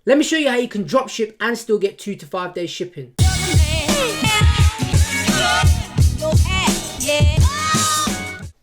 Let me show you how you can drop ship and still get 2 to 5 days shipping.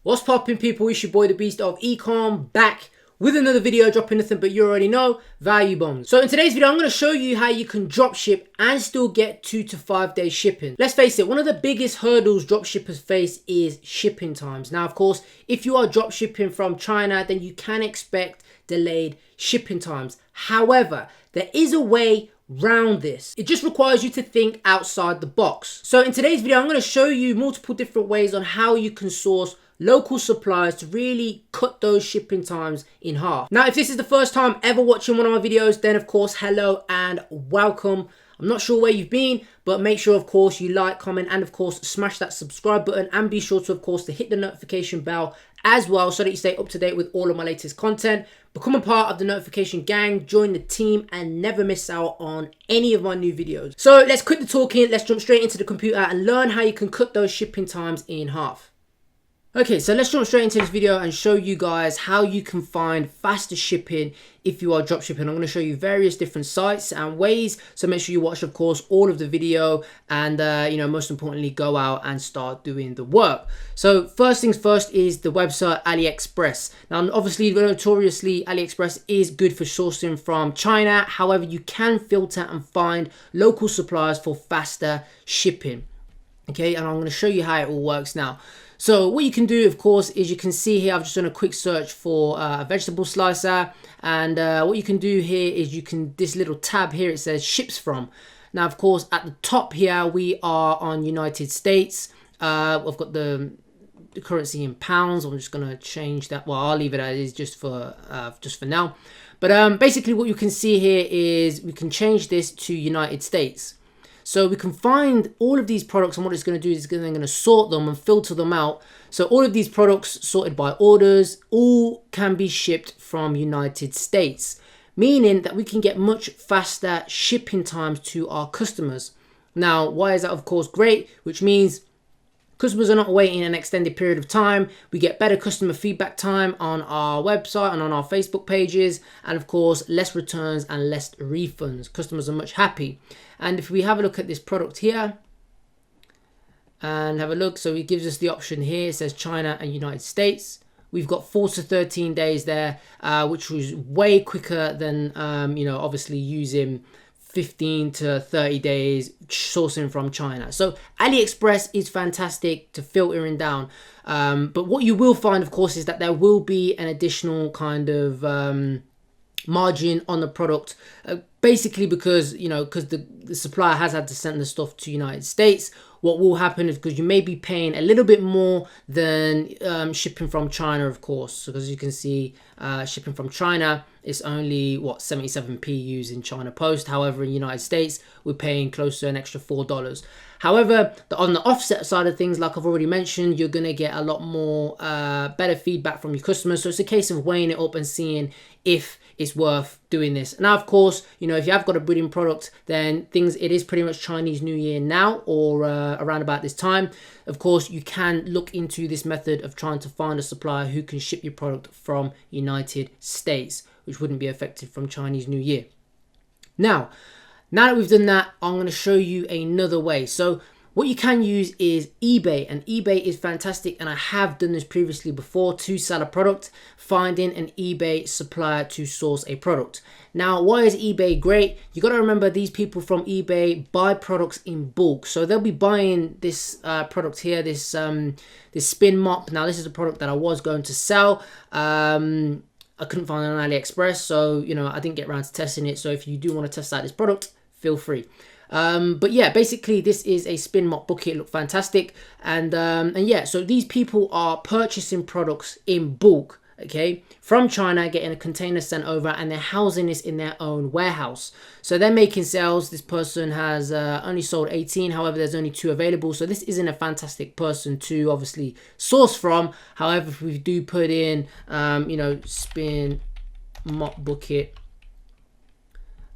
What's poppin', people? It's your boy the Beast of Ecom, back with another video, dropping nothing but you already know, value bombs. So in today's video, I'm going to show you how you can drop ship and still get 2 to 5 days shipping. Let's face it, one of the biggest hurdles drop shippers face is shipping times. Now, of course, if you are drop shipping from China, then you can expect delayed shipping times. However, there is a way round this. It just requires you to think outside the box. So in today's video, I'm going to show you multiple different ways on how you can source local suppliers to really cut those shipping times in half. Now, if this is the first time ever watching one of my videos, then of course, hello and welcome. I'm not sure where you've been, but make sure, of course, you like, comment, and of course, smash that subscribe button, and be sure to, of course, to hit the notification bell as well, so that you stay up to date with all of my latest content. Become a part of the notification gang, join the team, and never miss out on any of my new videos. So let's quit the talking, let's jump straight into the computer and learn how you can cut those shipping times in half. Okay, so let's jump straight into this video and show you guys how you can find faster shipping if you are dropshipping. I'm going to show you various different sites and ways, so make sure you watch, of course, all of the video, and most importantly, go out and start doing the work. So first things first is the website Aliexpress. Now, obviously, notoriously, Aliexpress is good for sourcing from China. However, you can filter and find local suppliers for faster shipping. Okay, and I'm going to show you how it all works now. So what you can do, of course, is you can see here, I've just done a quick search for a vegetable slicer. And what you can do here is this little tab here, it says ships from. Now, of course, at the top here, we are on United States. I've got the currency in pounds. I'm just going to change that. Well, I'll leave it as is just for now. But basically what you can see here is we can change this to United States. So we can find all of these products, and what it's going to do is it's going to sort them and filter them out. So all of these products sorted by orders, all can be shipped from United States, meaning that we can get much faster shipping times to our customers. Now, why is that? Of course, great, which means customers are not waiting an extended period of time. We get better customer feedback time on our website and on our Facebook pages. And of course, less returns and less refunds. Customers are much happy. And if we have a look at this product here and have a look, so it gives us the option here. It says China and United States. We've got 4 to 13 days there, which was way quicker than, obviously using 15 to 30 days sourcing from China. So AliExpress is fantastic to filtering down. But what you will find, of course, is that there will be an additional kind of margin on the product, basically because the supplier has had to send the stuff to United States. What will happen is, because you may be paying a little bit more than shipping from China, of course, because you can see shipping from China is only 77p using China Post. However, in the United States, we're paying close to an extra $4. However, on the offset side of things, like I've already mentioned, you're going to get a lot more better feedback from your customers. So it's a case of weighing it up and seeing if it's worth doing this. Now, of course, if you have got a breeding product, then it is pretty much Chinese New Year now, or around about this time. Of course, you can look into this method of trying to find a supplier who can ship your product from United States, which wouldn't be affected from Chinese New Year. Now that we've done that, I'm going to show you another way. So what you can use is eBay, and eBay is fantastic, and I have done this previously before to sell a product, finding an eBay supplier to source a product. Now, why is eBay great? You got to remember, these people from eBay buy products in bulk, so they'll be buying this product here, this spin mop. Now, this is a product that I was going to sell. I couldn't find it on AliExpress, so I didn't get around to testing it. So if you do want to test out this product, feel free. But yeah, basically this is a spin mop bucket. It looked fantastic, and yeah, so these people are purchasing products in bulk, okay, from China, getting a container sent over, and they're housing this in their own warehouse. So they're making sales. This person has only sold 18, however, there's only 2 available. So this isn't a fantastic person to obviously source from. However, if we do put in, spin mop bucket,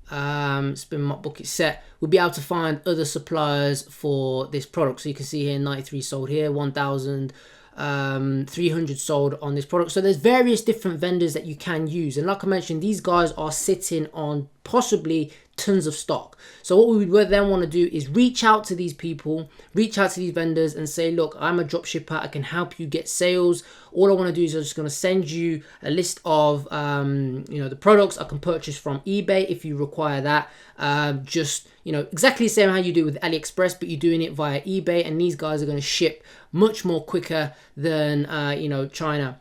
spin mop bucket set, we'll be able to find other suppliers for this product. So you can see here 93 sold here, 1,000 300 sold on this product. So there's various different vendors that you can use, and like I mentioned, these guys are sitting on possibly tons of stock. So what we would then want to do is reach out to these people, reach out to these vendors and say, look, I'm a drop shipper, I can help you get sales. All I want to do is I'm just going to send you a list of the products I can purchase from eBay if you require that. Just exactly the same how you do with Aliexpress, but you're doing it via eBay, and these guys are going to ship much more quicker than China.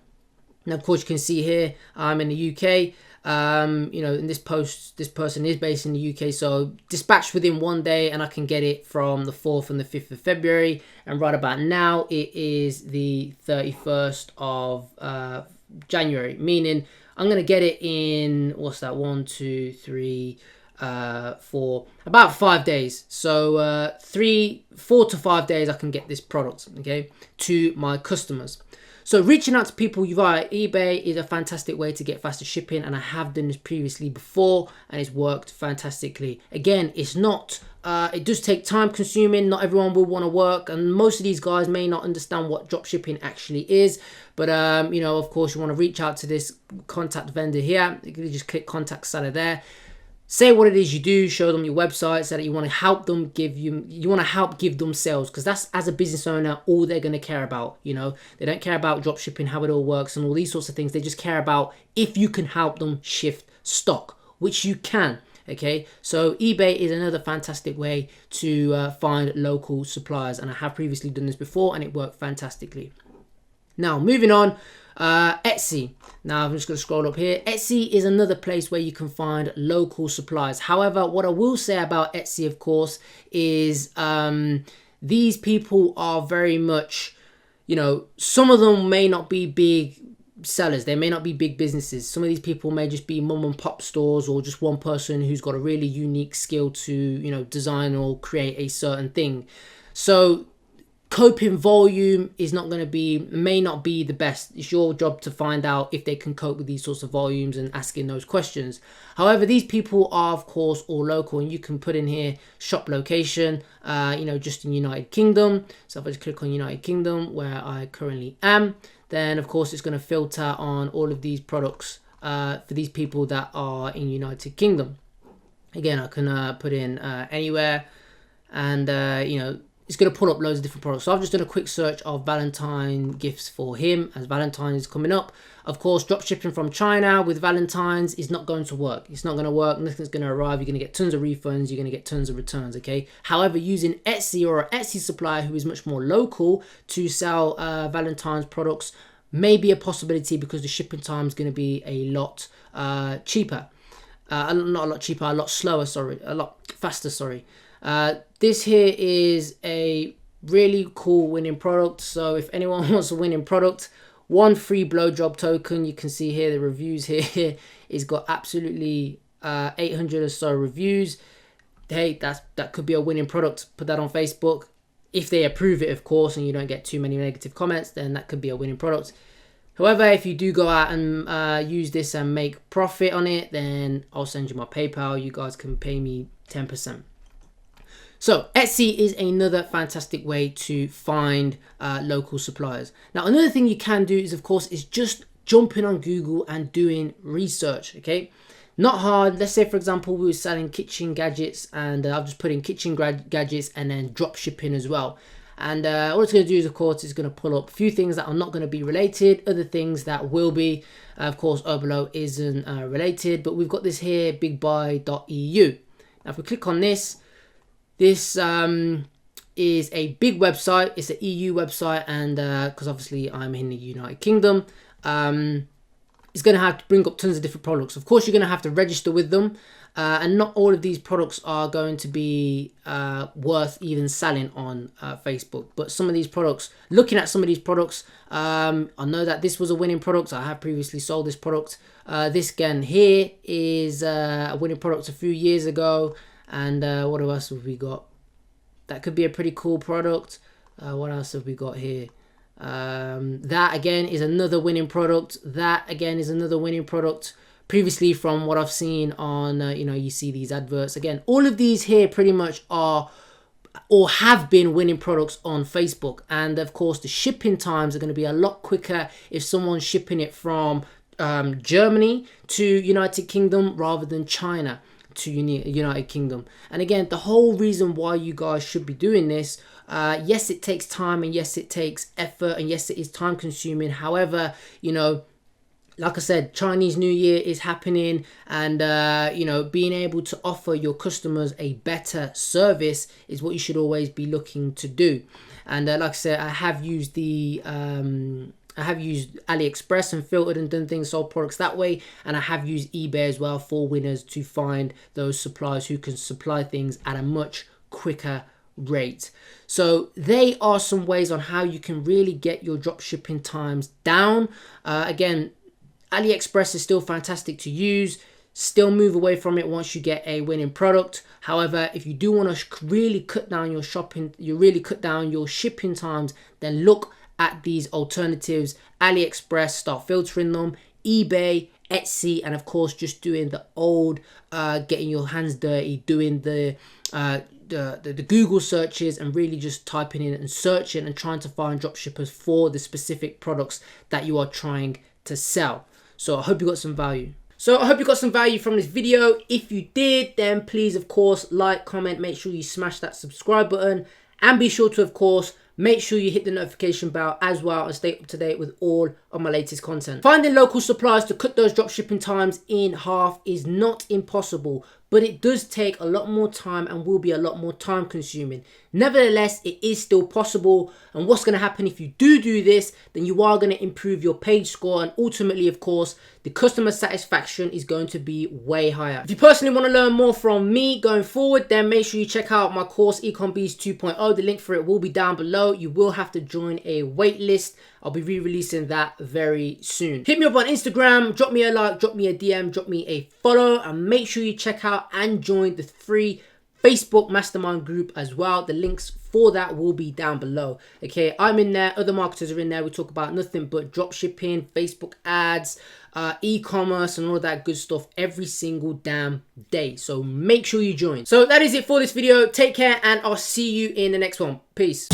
Now of course you can see here I'm in the UK. In this post, this person is based in the UK, so dispatched within 1 day, and I can get it from the 4th and the 5th of February. And right about now, it is the 31st of January, meaning I'm going to get it in, what's that, 1, 2, 3, 4, about 5 days. So 4 to 5 days I can get this product, okay, to my customers. So reaching out to people via eBay is a fantastic way to get faster shipping, and I have done this previously before and it's worked fantastically. Again, it's not, it does take time consuming, not everyone will want to work, and most of these guys may not understand what drop shipping actually is, but of course you want to reach out to this contact vendor here. You can just click contact seller there. Say what it is you do, show them your website, say that you want to help them give them sales, because that's, as a business owner, all they're going to care about. They don't care about drop shipping, how it all works and all these sorts of things. They just care about if you can help them shift stock, which you can. Okay, so eBay is another fantastic way to find local suppliers, and I have previously done this before and it worked fantastically. Now moving on, Etsy. Now I'm just going to scroll up here. Etsy is another place where you can find local suppliers. However, what I will say about Etsy, of course, is these people are very much, some of them may not be big sellers, they may not be big businesses. Some of these people may just be mom and pop stores, or just one person who's got a really unique skill to design or create a certain thing. So coping volume may not be the best. It's your job to find out if they can cope with these sorts of volumes and asking those questions. However, these people are of course all local, and you can put in here shop location, just in United Kingdom. So if I just click on United Kingdom, where I currently am, then of course it's going to filter on all of these products for these people that are in United Kingdom. Again, I can put in anywhere, and it's going to pull up loads of different products. So I've just done a quick search of Valentine gifts for him, as Valentine is coming up. Of course, drop shipping from China with Valentine's is not going to work. It's not going to work. Nothing's going to arrive. You're going to get tons of refunds. You're going to get tons of returns, okay? However, using Etsy or an Etsy supplier who is much more local to sell Valentine's products may be a possibility, because the shipping time is going to be a lot cheaper. Not a lot cheaper, a lot slower, sorry. A lot faster, sorry. This here is a really cool winning product. So if anyone wants a winning product, one free blowjob token. You can see here the reviews here. It's got absolutely 800 or so reviews. Hey, that could be a winning product. Put that on Facebook. If they approve it, of course, and you don't get too many negative comments, then that could be a winning product. However, if you do go out and use this and make profit on it, then I'll send you my PayPal. You guys can pay me 10%. So Etsy is another fantastic way to find local suppliers. Now, another thing you can do is, of course, is just jumping on Google and doing research, okay? Not hard. Let's say, for example, we were selling kitchen gadgets, and I've just put in kitchen gadgets and then drop shipping as well. And what it's going to do is, of course, it's going to pull up a few things that are not going to be related, other things that will be. Of course, Oberlo isn't related, but we've got this here, bigbuy.eu. Now, if we click on this, this is a big website. It's an EU website, and because obviously I'm in the United Kingdom, it's going to have to bring up tons of different products. Of course, you're going to have to register with them, and not all of these products are going to be worth even selling on Facebook. But some of these products, looking at some of these products, I know that this was a winning product. I have previously sold this product. This again here is a winning product a few years ago. And what else have we got? That could be a pretty cool product. What else have we got here? That again is another winning product. That again is another winning product. Previously, from what I've seen on, you see these adverts. Again, all of these here pretty much are or have been winning products on Facebook. And of course, the shipping times are going to be a lot quicker if someone's shipping it from Germany to United Kingdom rather than China to United Kingdom. And again, the whole reason why you guys should be doing this, yes, it takes time, and yes, it takes effort, and yes, it is time consuming. However, like I said, Chinese New Year is happening, and being able to offer your customers a better service is what you should always be looking to do. And like I said, I have used Aliexpress and filtered and done things, sold products that way, and I have used eBay as well for winners to find those suppliers who can supply things at a much quicker rate. So they are some ways on how you can really get your drop shipping times down. Again, Aliexpress is still fantastic to use. Still move away from it once you get a winning product. However, if you do want to really cut down your shipping times, then look at these alternatives. Aliexpress, start filtering them. eBay, Etsy, and of course just doing the old getting your hands dirty, doing the Google searches, and really just typing in and searching and trying to find dropshippers for the specific products that you are trying to sell. So I hope you got some value. From this video. If you did, then please, of course, like, comment, make sure you smash that subscribe button, and be sure to, of course, make sure you hit the notification bell as well and stay up to date with all of my latest content. Finding local suppliers to cut those dropshipping times in half is not impossible, but it does take a lot more time and will be a lot more time consuming. Nevertheless, it is still possible. And what's going to happen if you do this, then you are going to improve your page score, and ultimately, of course, the customer satisfaction is going to be way higher. If you personally want to learn more from me going forward, then make sure you check out my course Ecom Beast 2.0. The link for it will be down below. You will have to join a wait list. I'll be re-releasing that very soon. Hit me up on Instagram, drop me a like, drop me a DM, drop me a follow, and make sure you check out and join the free Facebook mastermind group as well. The links for that will be down below. Okay, I'm in there, other marketers are in there. We talk about nothing but drop shipping, Facebook ads, e-commerce, and all that good stuff every single damn day. So make sure you join. So that is it for this video. Take care, and I'll see you in the next one. Peace.